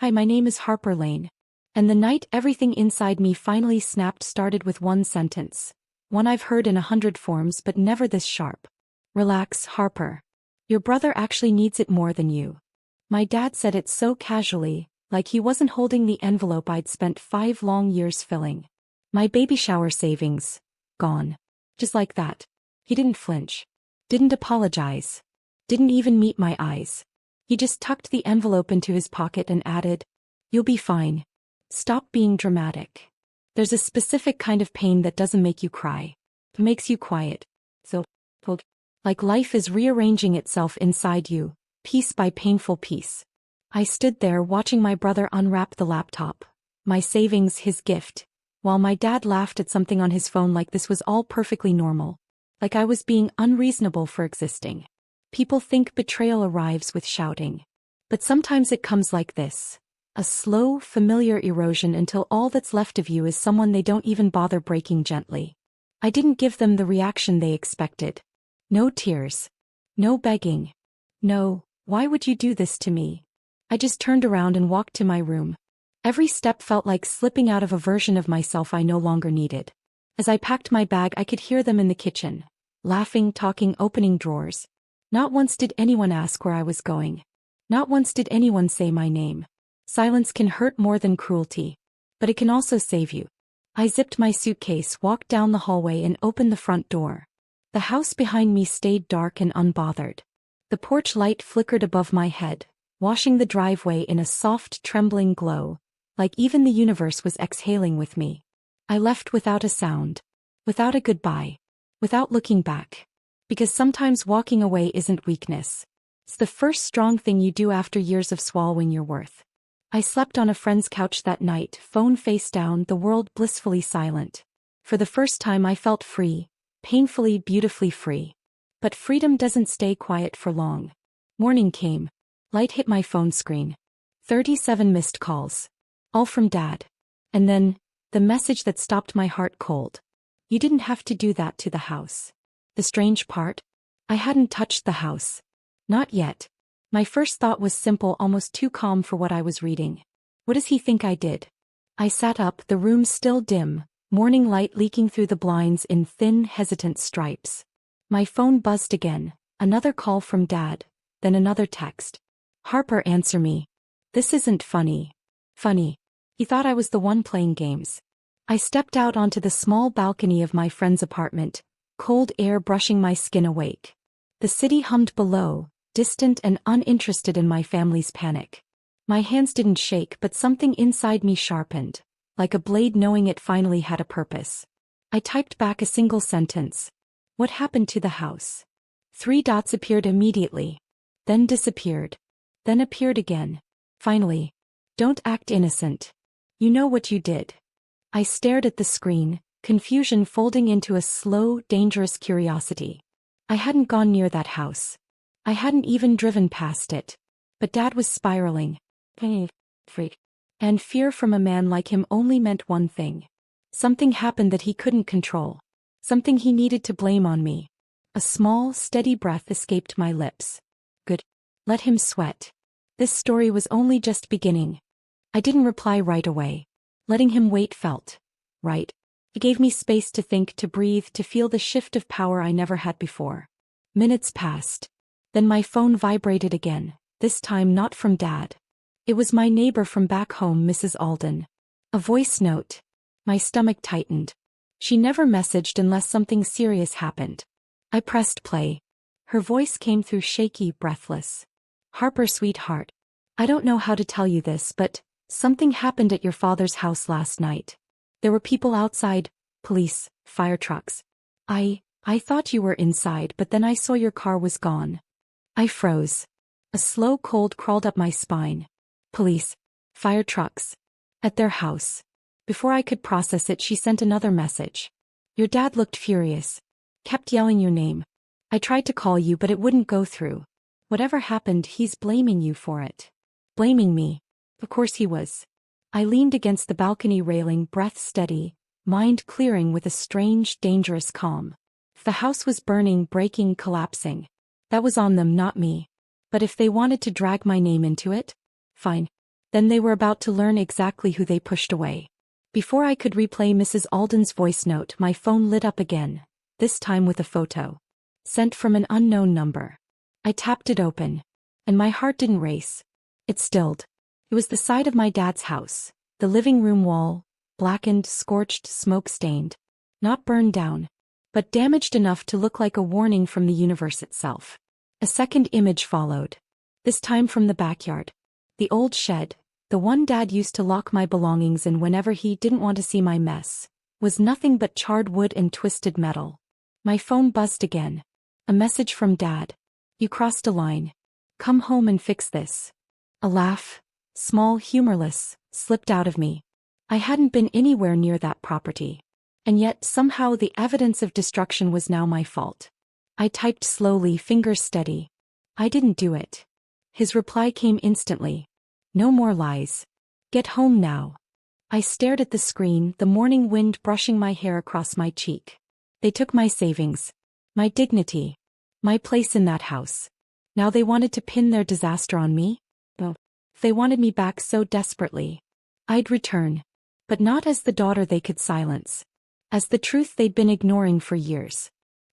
Hi, my name is Harper Lane. And the night everything inside me finally snapped started with one sentence. One I've heard in 100 forms but never this sharp. Relax, Harper. Your brother actually needs it more than you. My dad said it so casually, like he wasn't holding the envelope I'd spent 5 long years filling. My baby shower savings. Gone. Just like that. He didn't flinch. Didn't apologize. Didn't even meet my eyes. He just tucked the envelope into his pocket and added, "You'll be fine. Stop being dramatic. There's a specific kind of pain that doesn't make you cry. It makes you quiet. So, like life is rearranging itself inside you, piece by painful piece." I stood there watching my brother unwrap the laptop, my savings, his gift, while my dad laughed at something on his phone like this was all perfectly normal. Like I was being unreasonable for existing. People think betrayal arrives with shouting. But sometimes it comes like this. A slow, familiar erosion until all that's left of you is someone they don't even bother breaking gently. I didn't give them the reaction they expected. No tears. No begging. No, "Why would you do this to me?" I just turned around and walked to my room. Every step felt like slipping out of a version of myself I no longer needed. As I packed my bag, I could hear them in the kitchen, laughing, talking, opening drawers. Not once did anyone ask where I was going. Not once did anyone say my name. Silence can hurt more than cruelty. But it can also save you. I zipped my suitcase, walked down the hallway and opened the front door. The house behind me stayed dark and unbothered. The porch light flickered above my head, washing the driveway in a soft, trembling glow, like even the universe was exhaling with me. I left without a sound. Without a goodbye. Without looking back. Because sometimes walking away isn't weakness. It's the first strong thing you do after years of swallowing your worth. I slept on a friend's couch that night, phone face down, the world blissfully silent. For the first time I felt free, painfully, beautifully free. But freedom doesn't stay quiet for long. Morning came. Light hit my phone screen. 37 missed calls. All from Dad. And then, the message that stopped my heart cold. "You didn't have to do that to the house." The strange part? I hadn't touched the house. Not yet. My first thought was simple, almost too calm for what I was reading. What does he think I did? I sat up, the room still dim, morning light leaking through the blinds in thin, hesitant stripes. My phone buzzed again, another call from Dad, then another text. "Harper, answer me. This isn't funny." Funny. He thought I was the one playing games. I stepped out onto the small balcony of my friend's apartment, cold air brushing my skin awake. The city hummed below, distant and uninterested in my family's panic. My hands didn't shake, but something inside me sharpened, like a blade knowing it finally had a purpose. I typed back a single sentence. "What happened to the house?" 3 dots appeared immediately. Then disappeared. Then appeared again. Finally. "Don't act innocent. You know what you did." I stared at the screen, confusion folding into a slow, dangerous curiosity. I hadn't gone near that house. I hadn't even driven past it. But Dad was spiraling. Freak. And fear from a man like him only meant one thing. Something happened that he couldn't control. Something he needed to blame on me. A small, steady breath escaped my lips. Good. Let him sweat. This story was only just beginning. I didn't reply right away. Letting him wait felt right. It gave me space to think, to breathe, to feel the shift of power I never had before. Minutes passed. Then my phone vibrated again, this time not from Dad. It was my neighbor from back home, Mrs. Alden. A voice note. My stomach tightened. She never messaged unless something serious happened. I pressed play. Her voice came through shaky, breathless. "Harper, sweetheart. I don't know how to tell you this, but something happened at your father's house last night. There were people outside, police, fire trucks. I thought you were inside, but then I saw your car was gone." I froze. A slow cold crawled up my spine. Police, fire trucks. At their house. Before I could process it, she sent another message. "Your dad looked furious. Kept yelling your name. I tried to call you, but it wouldn't go through. Whatever happened, he's blaming you for it." Blaming me. Of course he was. I leaned against the balcony railing, breath steady, mind clearing with a strange, dangerous calm. If the house was burning, breaking, collapsing, that was on them, not me. But if they wanted to drag my name into it, fine. Then they were about to learn exactly who they pushed away. Before I could replay Mrs. Alden's voice note, my phone lit up again, this time with a photo. Sent from an unknown number. I tapped it open. And my heart didn't race. It stilled. It was the side of my dad's house. The living room wall, blackened, scorched, smoke-stained. Not burned down, but damaged enough to look like a warning from the universe itself. A second image followed. This time from the backyard. The old shed, the one Dad used to lock my belongings in whenever he didn't want to see my mess, was nothing but charred wood and twisted metal. My phone buzzed again. A message from Dad. You crossed a line. Come home and fix this. A laugh, small, humorless, slipped out of me. I hadn't been anywhere near that property. And yet somehow the evidence of destruction was now my fault. I typed slowly, fingers steady. I didn't do it. His reply came instantly. No more lies. Get home now. I stared at the screen, the morning wind brushing my hair across my cheek. They took my savings, my dignity, my place in that house. Now they wanted to pin their disaster on me? Oh, they wanted me back so desperately. I'd return. But not as the daughter they could silence. As the truth they'd been ignoring for years.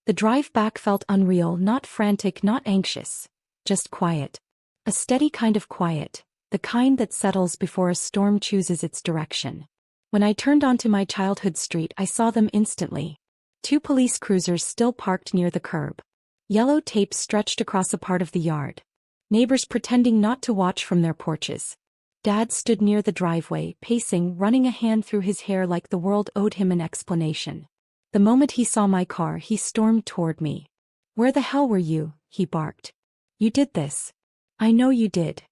The drive back felt unreal, not frantic, not anxious. Just quiet. A steady kind of quiet. The kind that settles before a storm chooses its direction. When I turned onto my childhood street, I saw them instantly. 2 police cruisers still parked near the curb. Yellow tape stretched across a part of the yard. Neighbors pretending not to watch from their porches. Dad stood near the driveway, pacing, running a hand through his hair like the world owed him an explanation. The moment he saw my car, he stormed toward me. Where the hell were you? He barked. You did this. I know you did.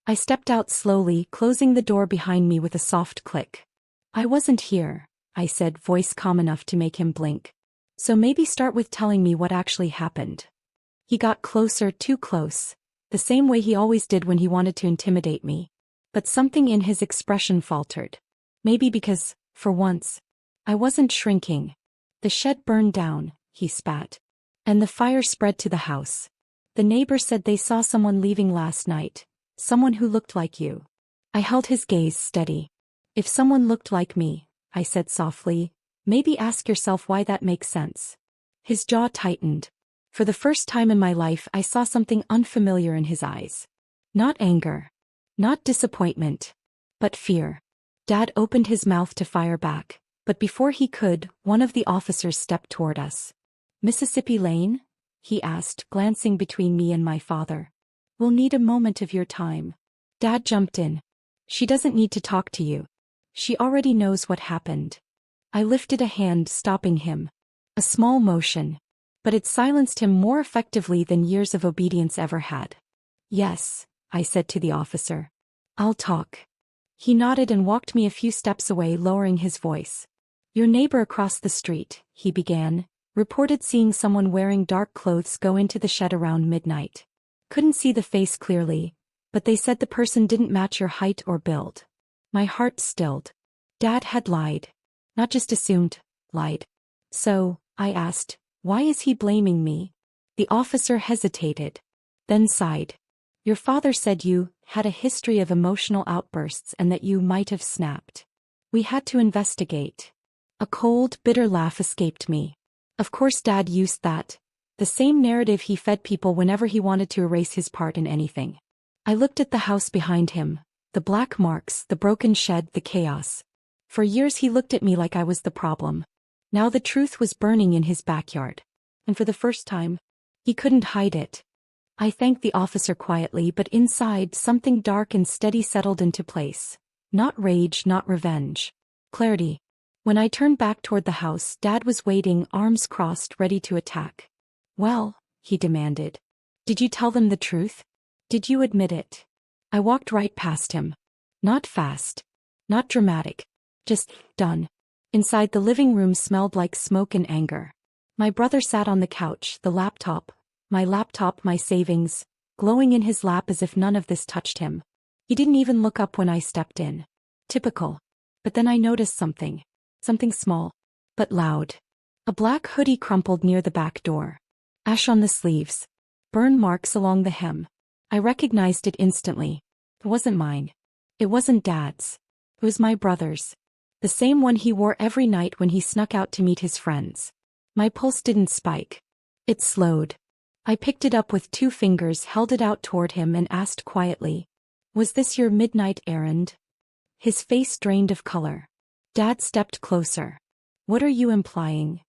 I stepped out slowly, closing the door behind me with a soft click. I wasn't here, I said, voice calm enough to make him blink. So maybe start with telling me what actually happened. He got closer, too close, the same way he always did when he wanted to intimidate me. But something in his expression faltered. Maybe because, for once, I wasn't shrinking. The shed burned down, he spat. And the fire spread to the house. The neighbor said they saw someone leaving last night. Someone who looked like you. I held his gaze steady. If someone looked like me, I said softly, maybe ask yourself why that makes sense. His jaw tightened. For the first time in my life, I saw something unfamiliar in his eyes. Not anger. Not disappointment. But fear. Dad opened his mouth to fire back, but before he could, one of the officers stepped toward us. Mississippi Lane? He asked, glancing between me and my father. We'll need a moment of your time. Dad jumped in. She doesn't need to talk to you. She already knows what happened. I lifted a hand, stopping him. A small motion. But it silenced him more effectively than years of obedience ever had. Yes, I said to the officer. I'll talk. He nodded and walked me a few steps away, lowering his voice. Your neighbor across the street, he began, reported seeing someone wearing dark clothes go into the shed around midnight. Couldn't see the face clearly, but they said the person didn't match your height or build. My heart stilled. Dad had lied. Not just assumed, lied. So, I asked, why is he blaming me? The officer hesitated. Then sighed. Your father said you had a history of emotional outbursts and that you might have snapped. We had to investigate. A cold, bitter laugh escaped me. Of course Dad used that. The same narrative he fed people whenever he wanted to erase his part in anything. I looked at the house behind him, the black marks, the broken shed, the chaos. For years he looked at me like I was the problem. Now the truth was burning in his backyard. And for the first time, he couldn't hide it. I thanked the officer quietly, but inside something dark and steady settled into place. Not rage, not revenge. Clarity. When I turned back toward the house, Dad was waiting, arms crossed, ready to attack. Well, he demanded. Did you tell them the truth? Did you admit it? I walked right past him. Not fast. Not dramatic. Just done. Inside, the living room smelled like smoke and anger. My brother sat on the couch, the laptop, my savings, glowing in his lap as if none of this touched him. He didn't even look up when I stepped in. Typical. But then I noticed something. Something small, but loud. A black hoodie crumpled near the back door. Ash on the sleeves. Burn marks along the hem. I recognized it instantly. It wasn't mine. It wasn't Dad's. It was my brother's. The same one he wore every night when he snuck out to meet his friends. My pulse didn't spike. It slowed. I picked it up with 2 fingers, held it out toward him and asked quietly, "Was this your midnight errand?" His face drained of color. Dad stepped closer. "What are you implying?"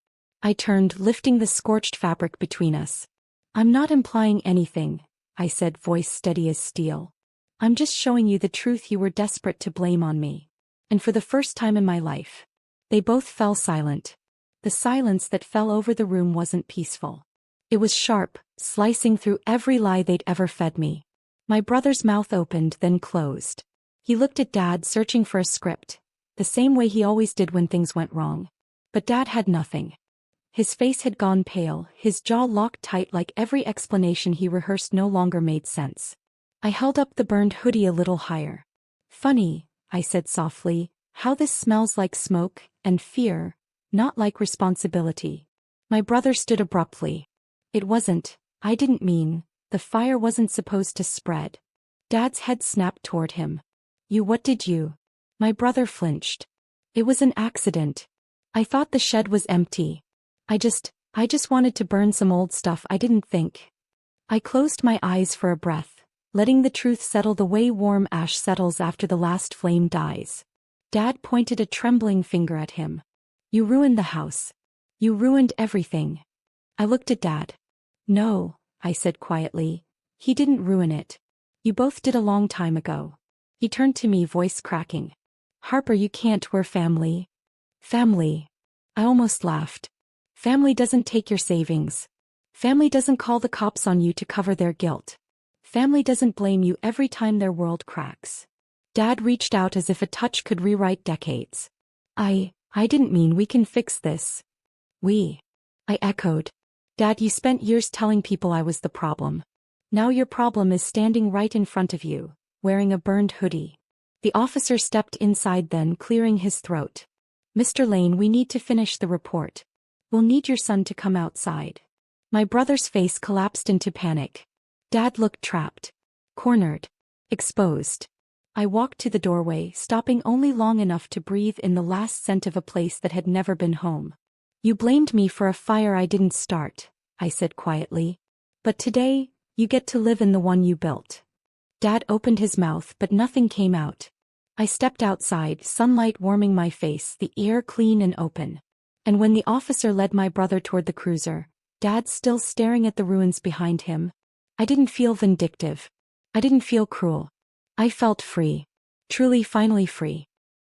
I turned, lifting the scorched fabric between us. "I'm not implying anything," I said, voice steady as steel. "I'm just showing you the truth you were desperate to blame on me." And for the first time in my life, they both fell silent. The silence that fell over the room wasn't peaceful. It was sharp, slicing through every lie they'd ever fed me. My brother's mouth opened, then closed. He looked at Dad, searching for a script, the same way he always did when things went wrong. But Dad had nothing. His face had gone pale, his jaw locked tight, like every explanation he rehearsed no longer made sense. I held up the burned hoodie a little higher. "Funny," I said softly, "how this smells like smoke and fear, not like responsibility." My brother stood abruptly. "It wasn't. I didn't mean. The fire wasn't supposed to spread." Dad's head snapped toward him. What did you?" My brother flinched. "It was an accident. I thought the shed was empty. I just wanted to burn some old stuff. I didn't think." I closed my eyes for a breath, letting the truth settle the way warm ash settles after the last flame dies. Dad pointed a trembling finger at him. "You ruined the house. You ruined everything." I looked at Dad. "No," I said quietly. "He didn't ruin it. You both did a long time ago." He turned to me, voice cracking. "Harper, you can't. We're family." "Family?" I almost laughed. "Family doesn't take your savings. Family doesn't call the cops on you to cover their guilt. Family doesn't blame you every time their world cracks." Dad reached out as if a touch could rewrite decades. I didn't mean we can fix this." "We?" I echoed. "Dad, you spent years telling people I was the problem. Now your problem is standing right in front of you, wearing a burned hoodie." The officer stepped inside, then clearing his throat. "Mr. Lane, we need to finish the report. We'll need your son to come outside." My brother's face collapsed into panic. Dad looked trapped, cornered, exposed. I walked to the doorway, stopping only long enough to breathe in the last scent of a place that had never been home. "You blamed me for a fire I didn't start," I said quietly. "But today, you get to live in the one you built." Dad opened his mouth, but nothing came out. I stepped outside, sunlight warming my face, the air clean and open. And when the officer led my brother toward the cruiser, Dad still staring at the ruins behind him, I didn't feel vindictive. I didn't feel cruel. I felt free. Truly, finally free.